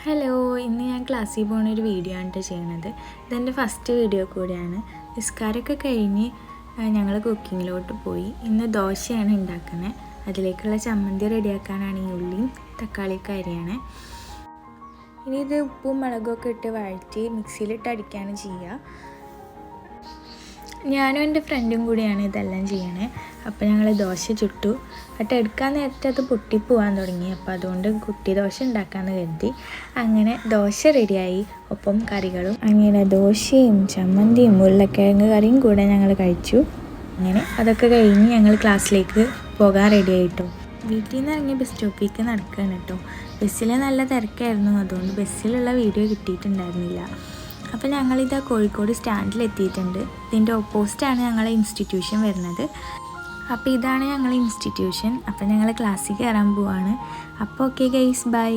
Hello, ഇന്ന് ഞാൻ ക്ലാസ്സിൽ പോകുന്നൊരു വീഡിയോ ആണ് ചെയ്യുന്നത്. ഇതെൻ്റെ ഫസ്റ്റ് വീഡിയോ കൂടിയാണ്. നിസ്കാരമൊക്കെ കഴിഞ്ഞ് ഞങ്ങൾ കുക്കിങ്ങിലോട്ട് പോയി. ഇന്ന് ദോശയാണ് ഉണ്ടാക്കുന്നത്. അതിലേക്കുള്ള ചമ്മന്തി റെഡിയാക്കാനാണ് ഈ ഉള്ളിയും തക്കാളിയൊക്കെ അരിയണേ. ഇനി ഇത് ഉപ്പും മുളകൊക്കെ ഇട്ട് വഴറ്റി മിക്സിയിലിട്ട് അടിക്കുകയാണ് ചെയ്യുക. ഞാനും എൻ്റെ ഫ്രണ്ടും കൂടിയാണ് ഇതെല്ലാം ചെയ്യണേ. അപ്പോൾ ഞങ്ങൾ ദോശ ചുട്ടു. എന്നിട്ട് എടുക്കാൻ നേരത്തെ അത് പൊട്ടിപ്പോവാൻ തുടങ്ങി. അപ്പോൾ അതുകൊണ്ട് കുട്ടി ദോശ ഉണ്ടാക്കാമെന്ന് കരുതി. അങ്ങനെ ദോശ റെഡിയായി, ഒപ്പം കറികളും. അങ്ങനെ ദോശയും ചമ്മന്തിയും ഉരുളക്കിഴങ്ങ് കറിയും കൂടെ ഞങ്ങൾ കഴിച്ചു. അങ്ങനെ അതൊക്കെ കഴിഞ്ഞ് ഞങ്ങൾ ക്ലാസ്സിലേക്ക് പോകാൻ റെഡിയായിട്ടോ. വീട്ടിൽ നിന്ന് ഇറങ്ങി ബസ് സ്റ്റോപ്പിലേക്ക് നടക്കുകയാണ് കേട്ടോ. ബസ്സിൽ നല്ല തിരക്കായിരുന്നു, അതുകൊണ്ട് ബസ്സിലുള്ള വീഡിയോ കിട്ടിയിട്ടുണ്ടായിരുന്നില്ല. അപ്പോൾ ഞങ്ങളിതാ കോഴിക്കോട് സ്റ്റാൻഡിലെത്തിയിട്ടുണ്ട്. ഇതിൻ്റെ ഓപ്പോസിറ്റാണ് ഞങ്ങളെ ഇൻസ്റ്റിറ്റ്യൂഷൻ വരുന്നത്. അപ്പോൾ ഇതാണ് ഞങ്ങളെ ഇൻസ്റ്റിറ്റ്യൂഷൻ. അപ്പോൾ ഞങ്ങൾ ക്ലാസ്സിൽ കയറാൻ പോവാണ്. അപ്പോൾ ഓക്കെ ഗൈസ്, ബൈ.